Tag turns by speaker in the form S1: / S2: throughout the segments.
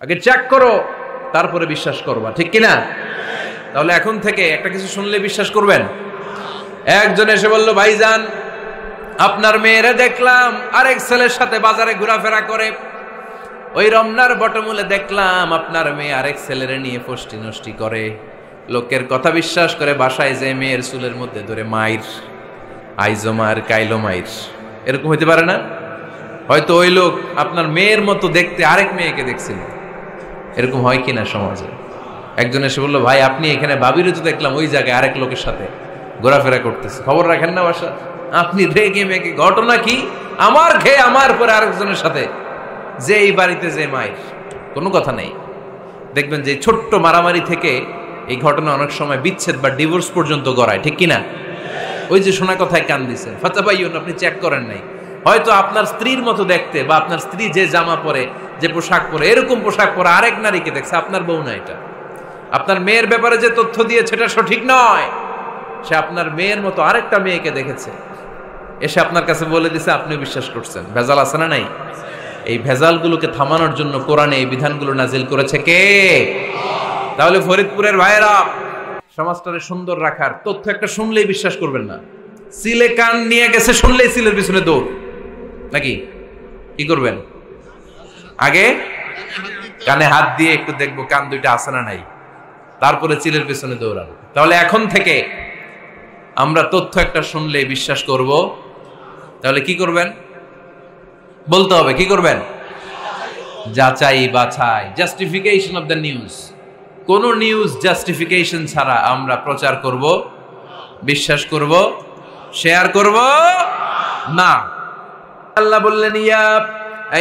S1: আগে চেক করো, তারপরে বিশ্বাস করবা, ঠিক কিনা? তাহলে এখন থেকে একটা কিছু শুনলে বিশ্বাস করবেন। একজন এসে বলল, ভাইজান আপনার মেয়েরা দেখলাম আরেক ছেলের সাথে বাজারে ঘোরাফেরা করে, ওই রমনার বটমূলে দেখলাম আপনার মেয়ে আরেক ছেলেরে নিয়ে ফষ্টি নষ্টি করে, লোকের কথা বিশ্বাস করে বাসায় যে মেয়ের চুলের মধ্যে ধরে মাইর, আইজো মায়ের কাইলো মাইর। এরকম হইতে পারে না? হয়তো ওই লোক আপনার মেয়ের মতো দেখতে আরেক মেয়েকে দেখছিল। এরকম হয় কিনা সমাজে? একজন এসে বললো, ভাই আপনি এখানে ভাবিরে তো দেখলাম ওই জায়গায় আরেক লোকের সাথে ঘোরাফেরা করতেছে, খবর রাখেন না বাসা? আপনি রেগে মেগে, ঘটনা কি? আমার খেয়ে আমার পরে আরেকজনের সাথে, যে এই বাড়িতে যে মাইর, কোনো কথা নেই। দেখবেন যে ছোট্ট মারামারি থেকে এই ঘটনা অনেক সময় বিচ্ছেদ বা ডিভোর্স পর্যন্ত গড়ায়, ঠিক কিনা? ওই যে শোনা কথায় কান দিচ্ছেন, ফাতাবাইয়ুন, আপনি চেক করেন নাই। হয়তো আপনার স্ত্রীর মতো দেখতে বা আপনার স্ত্রী যে জামা পরে, যে পোশাক পরে, এরকম পোশাক পরে আরেক নারীকে দেখছে, আপনার বউ না এটা। আপনার মেয়ের ব্যাপারে যে তথ্য দিয়েছে এটা সঠিক নয়, সে আপনার মেয়ের মতো আরেকটা মেয়েকে দেখেছে, এসে আপনার কাছে বলে দিছে, আপনিও বিশ্বাস করছেন। ভেজাল আছে না নাই? এই ভেজালগুলোকে থামানোর জন্য কোরআনে এই বিধানগুলো নাজিল করেছে কে? তাহলে ফরিদপুরের ভাইয়েরা, সমাজটারে সুন্দর রাখার তথ্য একটা শুনলেই বিশ্বাস করবেন না। সিলে কান নিয়ে গেছে শুনলেই সিলের পিছনে দৌড়, নাকি? কি করবেন? আগে কানে হাত দিয়ে একটু দেখবো কান দুইটা আছে না নাই, তারপরে চিলের পিছনে দৌড়ানো। তাহলে এখন থেকে আমরা তথ্য একটা শুনলেই বিশ্বাস করব। তাহলে কি করবেন? বলতে হবে কি করবেন? যাচাই বাছাই, জাস্টিফিকেশন অফ দ্য নিউজ। কোন নিউজ জাস্টিফিকেশন ছাড়া আমরা প্রচার করব, বিশ্বাস করব, শেয়ার করব না। আল্লাহ বললেন, ইয়া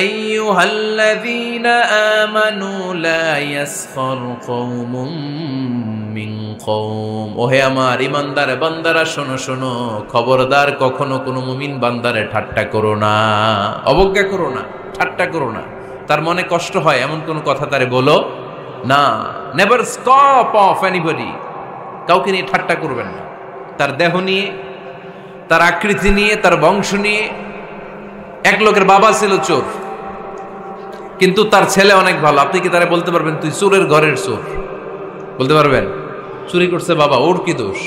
S1: আইয়ুহাল্লাযীনা আমানু লা ইয়াসখার কওমুম মিন কওম। ওহে আমার ঈমানদার বান্দারা, শোনো শোনো, খবরদার কখনো কোনো মুমিন বান্দারে ঠাট্টা করো না, অবজ্ঞা করো না, ঠাট্টা করো না। তার মনে কষ্ট হয় এমন কোন কথা তারে বলো না। নেভার স্কপ অফ এনিবডি, কাউকে নিয়ে ঠাট্টা করবেন না। তার দেহ নিয়ে, তার আকৃতি নিয়ে, তার বংশ নিয়ে। এক লোকের বাবা ছিল চোর, কিন্তু তার ছেলে অনেক ভালো। আপনি কি তারা বলতে পারবেন তুই চোরের ঘরের চোর? বলতে পারবেন? চুরি করছে বাবা, ওর কি দোষ?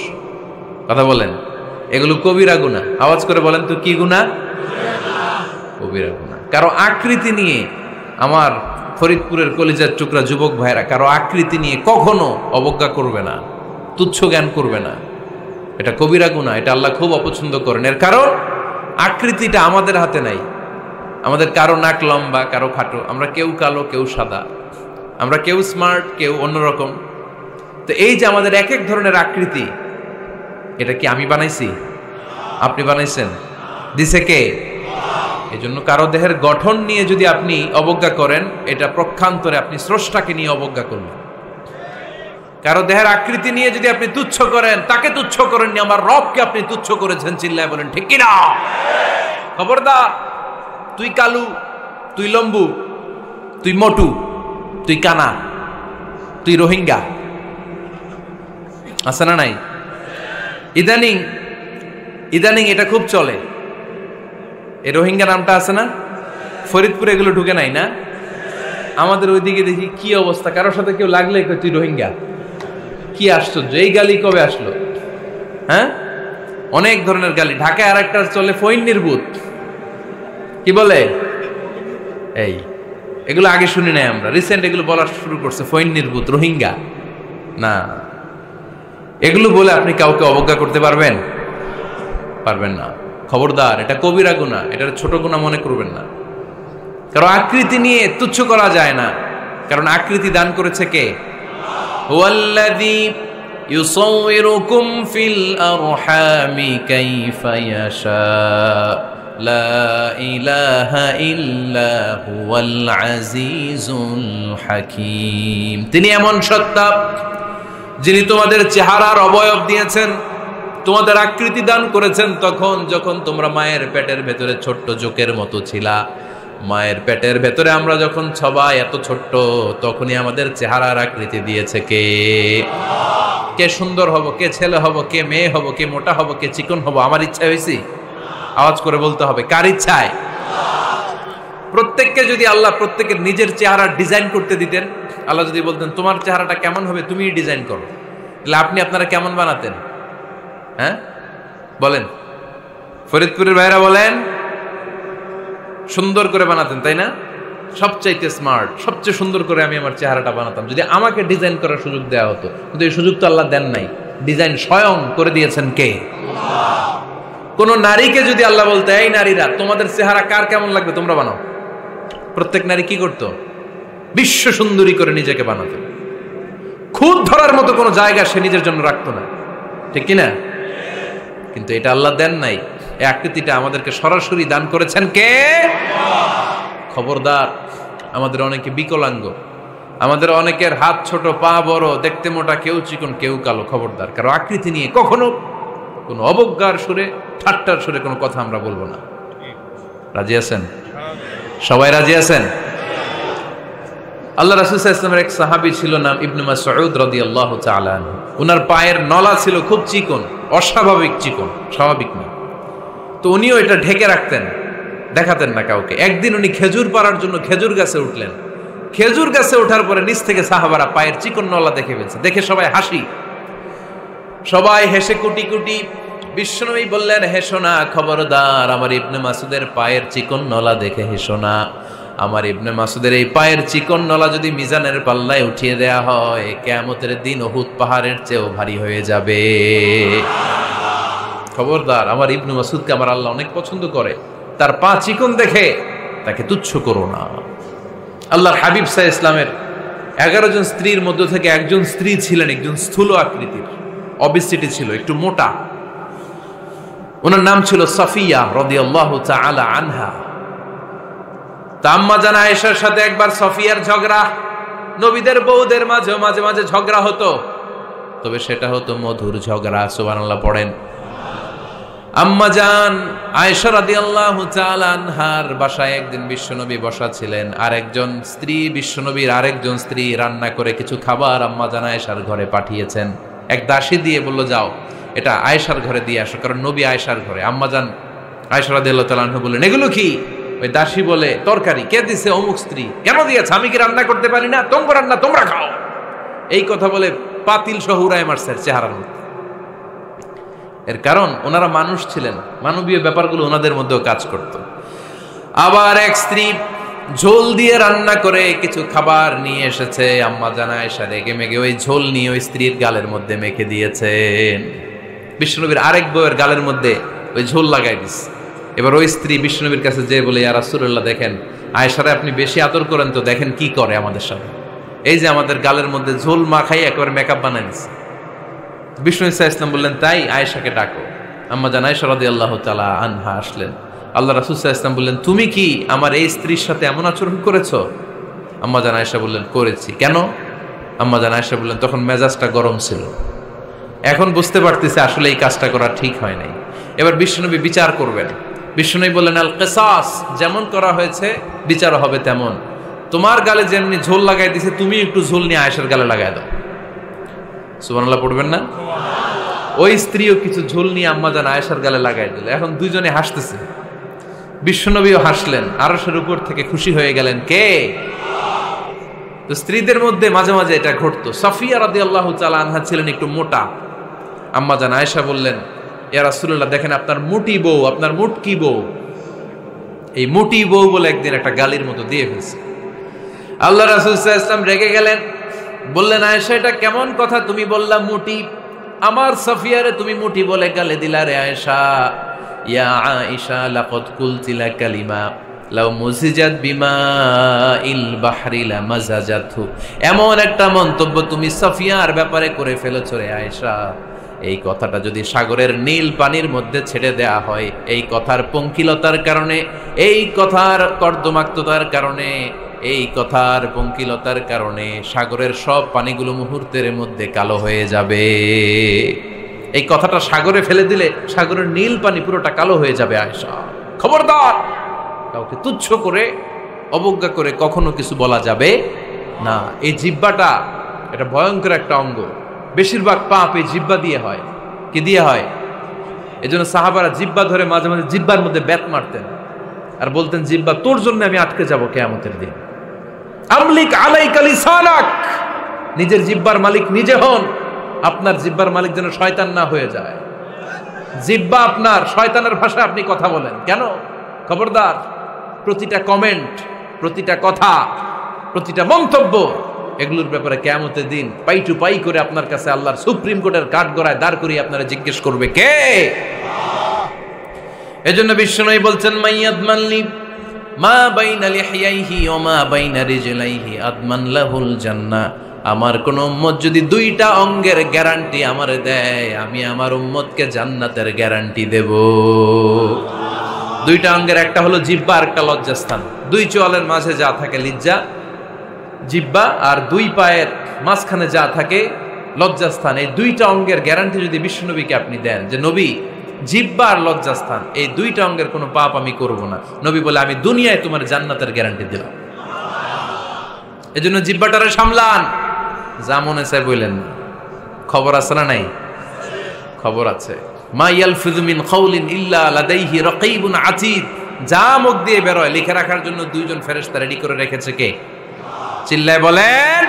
S1: কথা বলেন। এগুলো কবিরা গুনাহ। আওয়াজ করে বলেন তো, কি গুনাহ? কবিরা গুনাহ। কারো আকৃতি নিয়ে, আমার ফরিদপুরের কলিজার টুকরা যুবক ভাইরা, কারো আকৃতি নিয়ে কখনো অবজ্ঞা করবে না, তুচ্ছ জ্ঞান করবে না। এটা কবিরা গুনাহ, এটা আল্লাহ খুব অপছন্দ করেন। এর কারণ আকৃতিটা আমাদের হাতে নাই। আমাদের কারো নাক লম্বা, কারো খাটো, আমরা কেউ কালো, কেউ সাদা, আমরা কেউ স্মার্ট, কেউ অন্যরকম। তো এই যে আমাদের এক এক ধরনের আকৃতি, এটা কি আমি বানাইছি? আপনি বানাইছেন? দিছে কে? এই জন্য কারো দেহের গঠন নিয়ে যদি আপনি অবজ্ঞা করেন, এটা প্রক্ষান্তরে আপনি স্রষ্টাকে নিয়ে অবজ্ঞা করলেন। কারো দেহের আকৃতি নিয়ে যদি আপনি তুচ্ছ করেন, তাকে তুচ্ছ করেননি, আমার রবকে আপনি তুচ্ছ করেছেন। চিল্লায় বলেন ঠিক কিনা? খবরদার, তুই কালু, তুই লম্বু, তুই মোটু, তুই কানা, তুই রোহিঙ্গা, আছে না নাই? ইদানিং ইদানিং এটা খুব চলে। এই রোহিঙ্গা নামটা আছে না? ফরিদপুরে এগুলো ঢুকে নাই না? আমাদের ওইদিকে দেখি কি অবস্থা, কারোর সাথে কেউ লাগলে তুই রোহিঙ্গা। কি আশ্চর্য, এই গালি কবে আসলো? হ্যাঁ, অনেক ধরনের গালি। ঢাকায় আর একটা চলে ফইন নির্বুত, কি বলে? এই এগুলো আগে শুনি নাই আমরা, রিসেন্ট এগুলো বলা শুরু করছে। ফইন নির্বুত, রোহিঙ্গা না। এগুলো বলে আপনি কাউকে অবজ্ঞা করতে পারবেন? পারবেন না। খবরদার, এটা কবিরা গুনাহ, এটা ছোট গুনাহ মনে করবেন না। কারণ আকৃতি নিয়ে তুচ্ছ করা যায় না, কারণ আকৃতি দান করেছে কে? হুয়াল্লাযী ইউসাউইরুকুম ফিল আরহামি কাইফা ইয়াশা লা ইলাহা ইল্লা হুয়াল আজিজুল হাকীম। তিনি এমন সত্তা যিনি তোমাদের চেহারার অবয়ব দিয়েছেন, তোমাদের আকৃতি দান করেছেন তখন যখন তোমরা মায়ের পেটের ভেতরে ছোট্ট জোকের মতো ছিলা। মায়ের পেটের ভেতরে আমরা যখন সবাই এত ছোট্ট, তখনই আমাদের চেহারার আকৃতি দিয়েছে কে? কে সুন্দর হব, কে ছেলে হব, কে মেয়ে হব, কে মোটা হব, কে চিকন হব আমার ইচ্ছা হয়েছি? আওয়াজ করে বলতে হবে, কার ইচ্ছায়? প্রত্যেককে যদি আল্লাহ প্রত্যেকের নিজের চেহারা ডিজাইন করতে দিতেন, আল্লাহ যদি বলতেন তোমার চেহারাটা কেমন হবে তুমি ডিজাইন করো, তাহলে আপনি আপনারা কেমন বানাতেন? হ্যাঁ বলেন, ফরিদপুরের ভাইরা বলেন, সুন্দর করে বানাতেন তাই না? সবচাইতে স্মার্ট, সবচেয়ে সুন্দর করে আমি আমার চেহারাটা বানাতাম যদি আমাকে ডিজাইন করার সুযোগ দেওয়া হতো। কিন্তু এই সুযোগ তো আল্লাহ দেন নাই। ডিজাইন স্বয়ং করে দিয়েছেন কে? কোন নারীকে যদি আল্লাহ বলতে এই নারীরা তোমাদের চেহারা কার কেমন লাগবে তোমরা বানাও, প্রত্যেক নারী কি করতো? বিশ্ব সুন্দরী করে নিজেকে বানাতো। খুদ ধরার মতো কোনো জায়গা সে নিজের জন্য রাখতো না, ঠিক কিনা? কিন্তু এটা আল্লাহ দেন নাই। এই আকৃতিটা আমাদেরকে সরাসরি দান করেছেন কে? খবরদার, আমাদের অনেকে বিকলাঙ্গ, আমাদের অনেকের হাত ছোট, পা বড়, দেখতে মোটা, কেউ চিকন কেউ কালো। খবরদার, কারো আকৃতি নিয়ে কখনো কোনো অবজ্ঞার সুরে, ঠাট্টার সুরে কোনো কথা আমরা বলবো না। রাজি আছেন? সবাই রাজি আছেন? আল্লাহ রাসূল সাল্লাল্লাহু আলাইহি ওয়াসাল্লামের এক সাহাবী ছিল, নাম ইবনে মাসউদ রাদিয়াল্লাহু তাআলা আনহু। ওনার পায়ের নলা ছিল খুব চিকন, অস্বাভাবিক চিকন, স্বাভাবিক না। তো উনিও এটা ঢেকে রাখতেন, দেখাতেন না কাউকে। একদিন উনি খেজুর পাড়ার জন্য খেজুর গাছে উঠলেন। খেজুর গাছে ওঠার পরে নিচ থেকে সাহাবারা পায়ের চিকন নলা দেখে ফেলছে। দেখে সবাই হাসি, সবাই হেসে কুটি কুটি। বিশ্বনবী বললেন, হেসো না, খবরদার, আমার ইবনে মাসুদের পায়ের চিকন নলা দেখে হেসো না। আমার ইবনে মাসুদের এই পায়ের চিকন নলা যদি মিজানের পাল্লায় উঠিয়ে দেয়া হয়, কিয়ামতের দিন উহুদ পাহাড়ের চেয়েও ভারী হয়ে যাবে। খবরদার, আমার ইবনে মাসুদকে আমার আল্লাহ অনেক পছন্দ করে, তার পা চিকন দেখে তাকে তুচ্ছ করো না। আল্লাহর হাবিব সাল্লাল্লাহু আলাইহি ওয়াসাল্লামের 11 জন স্ত্রীর মধ্য থেকে একজন স্ত্রী ছিলেন একজন স্থূল আকৃতির, অবিসিটি ছিল, একটু মোটা। ওনার নাম ছিল সাফিয়া রাদিয়াল্লাহু তাআলা আনহা। আম্মা জান আয়েশার সাথে একবার সাফিয়ার ঝগড়া। নবীদের বউদের মাঝে মাঝে মাঝে ঝগড়া হতো, তবে সেটা হতো মধুর ঝগড়া। সুবহানাল্লাহ পড়েন। আম্মা জান আয়েশা রাদিয়াল্লাহু তাআলা আনহার বাসায় একদিন বিশ্বনবী বসা ছিলেন। আরেকজন স্ত্রী, বিশ্বনবীর আরেকজন স্ত্রী রান্না করে কিছু খাবার আম্মা জান আয়েশার ঘরে পাঠিয়েছেন। এক দাসী দিয়ে বলল, যাও এটা আয়েশার ঘরে দিয়ে আসো, কারণ নবী আয়েশার ঘরে। আম্মা জান আয়েশা রাদিয়াল্লাহু তাআলা আনহা বললেন, এগুলো কি? ওই দাসী বলে, তরকারি। কে দিছে? অমুক স্ত্রী। কেন দিয়েছে? আমি কি রান্না করতে পারি না? তোমরা রান্না তোমরা খাও। এই কথা বলে পাতিল সহ উড়ায় মারছে চেহারার মধ্যে। এর কারণ ওনারা মানুষ ছিলেন, মানবীয় ব্যাপারগুলো ওনাদের মধ্যেও কাজ করত। আবার এক স্ত্রী ঝোল দিয়ে রান্না করে কিছু খাবার নিয়ে এসেছে। আম্মা জান আয়েশা রেগে মেগে ওই ঝোল নিয়ে ওই স্ত্রীর গালের মধ্যে মেখে দিয়েছেন। বিশ্বনবীর আরেক বউয়ের গালের মধ্যে ওই ঝোল লাগাই দিচ্ছে। এবার ওই স্ত্রী বিশ্বনবীর কাছে যেয়ে বলে, ইয়া রাসূলুল্লাহ, দেখেন আয়েশারে আপনি বেশি আদর করেন তো, দেখেন কি করে আমাদের সাথে। এই যে আমাদের গালের মধ্যে ঝোল মাখাই একেবারে মেকআপ বানাই দিচ্ছে। বিষ্ণু ইসা ইসলাম বললেন, তাই আয়েশাকে ডাকো। আম্মা জান আয়েশা রাদিয়াল্লাহু তাআলা আনহা আসলেন। আল্লাহ রাসূল সাল্লাল্লাহু আলাইহি ওয়াসাল্লাম বললেন, তুমি কি আমার এই স্ত্রীর সাথে এমন আচরণ করেছো? আম্মা জান আয়েশা বললেন, করেছি। কেন? আম্মা জান আয়েশা বললেন, তখন মেজাজটা গরম ছিল, এখন বুঝতে পারতেছে আসলে এই কাজটা করা ঠিক হয় নাই। এবার বিশ্বনবী বিচার করবেন। বিশ্বনবী বললেন, আল কিসাস, যেমন করা হয়েছে বিচার হবে তেমন। তোমার গালে যেমনি ঝোল লাগাই দিছে, তুমি একটু ঝোল নিয়ে আয়েশার গালে লাগাই দাও। সুবহানাল্লাহ পড়বেন না? ওই স্ত্রীও কিছু ঝোল নিয়ে আম্মা জান আয়েশার গালে লাগাই দিল। এখন দুইজনে হাসতেছে, বিশ্বনবীও হাসলেন, আরশের উপর থেকে খুশি হয়ে গেলেন। কে? তো স্ত্রীদের মধ্যে মাঝে মাঝে এটা ঘটতো। সাফিয়া রাদিয়াল্লাহু তাআলা আনহা ছিলেন একটু মোটা। আম্মা জান আয়েশা বললেন, ইয়া রাসূলুল্লাহ, দেখেন আপনার মুটি বউ, আপনার মুটকি বউ, এই মুটি বউ বলে একদিন একটা গালির মতো দিয়ে ফেলছে। আল্লাহ রাসূল সাল্লাল্লাহু আলাইহি ওয়াসাল্লাম রেগে গেলেন, বললেন, আয়েশা এটা কেমন কথা তুমি বললা মুটি? আমার সাফিয়ারে তুমি মুটি বলে গালে দিলা রে আয়েশা। ইয়া আয়েশা লাকাদ কুলতি লা কালিমা লাউ মুজিজাত বিমাইল বাহরি লামাজাজাতহু। এমন একটা মন্তব্য তুমি সাফিয়ার ব্যাপারে করে ফেলেছো রে আয়েশা, এই কথাটা যদি সাগরের নীল পানির মধ্যে ছেড়ে দেয়া হয়, এই কথার পঙ্কিলতার কারণে, এই কথার কর্দমাক্ততার কারণে, এই কথার পঙ্কিলতার কারণে সাগরের সব পানিগুলো মুহূর্তের মধ্যে কালো হয়ে যাবে। এই কথাটা সাগরে ফেলে দিলে সাগরের নীল পানি পুরোটা কালো হয়ে যাবে। আয়েশা, খবরদার, কাউকে তুচ্ছ করে অবজ্ঞা করে কখনো কিছু বলা যাবে না। এই জিহ্বাটা এটা ভয়ঙ্কর একটা অঙ্গ। বেশিরভাগ পাপ এই জিহ্বা দিয়ে হয়। কি দিয়ে হয়? এই জন্য সাহাবারা জিহ্বা ধরে মাঝে মাঝে জিহ্বার মধ্যে ব্যাত মারতেন। আর বলতেন জিহ্বা তোর জন্য আমি আটকে যাব কিয়ামতের দিন। আমলিক আলাইকা লিসানাক, নিজের জিহ্বার মালিক নিজে হন। আপনার জিহ্বার মালিক যেন শয়তান না হয়ে যায়। জিহ্বা আপনার, শয়তানের ভাষায় আপনি কথা বলেন কেন? খবরদার, প্রতিটা কমেন্ট, প্রতিটা কথা, প্রতিটা মন্তব্য, এগুলোর ব্যাপারে কিয়ামতের দিন পাই টু পাই করে আপনার কাছে আল্লাহর সুপ্রিম কোর্টের কাঠগড়ায় দাঁড় করিয়ে আপনারা জিজ্ঞেস করবে কে? এজন্য বিশ্বনবী বলছেন মাইয়াদমানলি মা বাইনা লিহিয়াইহি ওয়া মা বাইনা রিজলাইহি আদমান লাহুল জান্নাহ। আমার কোন উম্মত যদি দুইটা অঙ্গের গ্যারান্টি আমারে দেয়, আমি আমার উম্মতকে জান্নাতের গ্যারান্টি দেব। দুইটা অঙ্গের, একটা হলো জিহ্বা আর একটা লজ্জাস্থান। দুই চোয়ালের মাঝে যা থাকে লিজ্জা জিহ্বা, আর দুই পায়ের মাঝখানে যা থাকে লজ্জাস্থান। এই দুইটা অঙ্গের গ্যারান্টি যদি বিশ্বনবীকে আপনি দেন যে নবী জিহ্বা আর লজ্জাস্থান এই দুইটা অঙ্গের কোনো পাপ আমি করব না, নবী বলে আমি দুনিয়ায় তোমার জান্নাতের গ্যারান্টি দিলাম। এজন্য জিহ্বাটারে সামলান, যা মনে চায় বললেন। খবর আছে না নাই? খবর আছে। মা ইয়ালফিযু মিন কাউলিন ইল্লা লাদাইহি রাকীবুন আতীদ। যা মুখ দিয়ে বেরোয় লিখে রাখার জন্য দুইজন ফেরেশতা রেডি করে রেখেছে কে? চিল্লায় বলেন।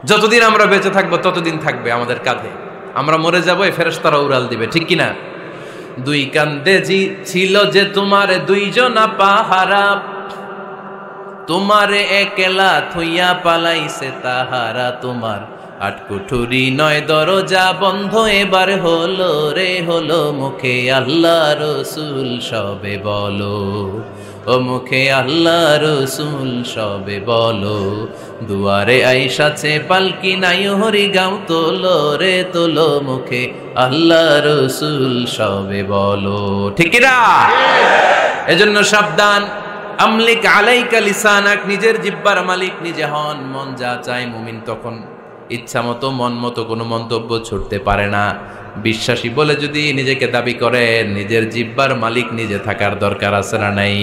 S1: যতদিন আমরা বেঁচে থাকবো ততদিন থাকবে আমাদের কাঁধে। আমরা মরে যাবো, এই ফেরেশতারা উড়াল দিবে, ঠিক কিনা? দুই কান্দে জি ছিল যে তোমার দুইজনা পাহারা, তোমারে একলা থইয়া পালাইছে তাহারা। তোমার আটকুঠুরি নয় দরজা বন্ধ এবার হলো রে হলো, মুখে আল্লাহ রসুল সবে বলো, ও মুখে আল্লাহ রসুল সবে বলো। দুয়ারে আইসাছে পালকি নাই হরি গাও তোলো রে তোলো, মুখে আল্লাহ রসুল সবে বলো, ঠিক না? এজন্য সাবধান। আমলিক আলাইকা লিসানাক, নিজের জিহ্বার মালিক নিজে হন। মন যা চায় মুমিন তখন ইচ্ছা মতো মন মতো কোনো মন্তব্য ছুটতে পারে না। বিশ্বাসী বলে যদি নিজেকে দাবি করেন, নিজের জিহ্বার মালিক নিজে থাকার দরকার আছে না নাই?